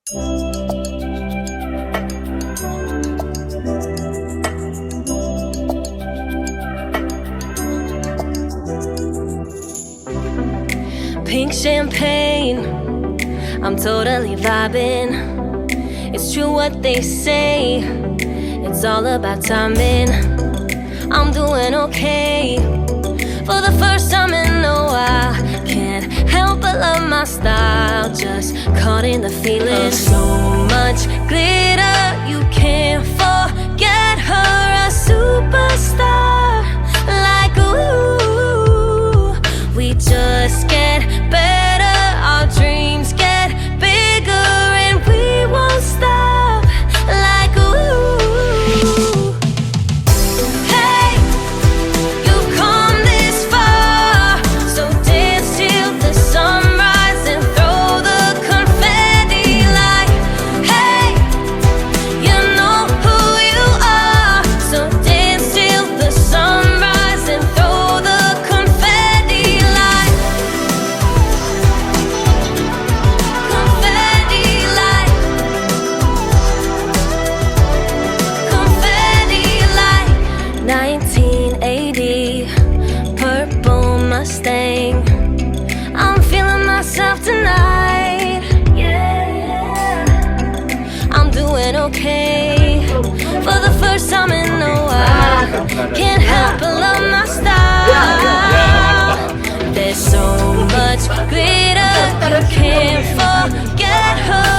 Pink champagne, I'm totally vibing. It's true what they say, it's all about timing. I'm doing okay, for the first time in a while. Can't help but love my style, just caught in the feeling. So much glitter, you can't forget her, a superstar. Like ooh, we just get better, our dreams get bigger, and we won't stop. Like ooh, hey, you've come this far, so dance till the sunrise and throw the confetti. Like hey, you know who you are, so dance till the sunrise and throw the confetti. Like confetti, like confetti, like 1980 purple Mustang. I'm feeling myself tonight. Yeah, I'm doing okay, for the first time in a while. Can't help but love my style. There's so much glitter, you can't forget her.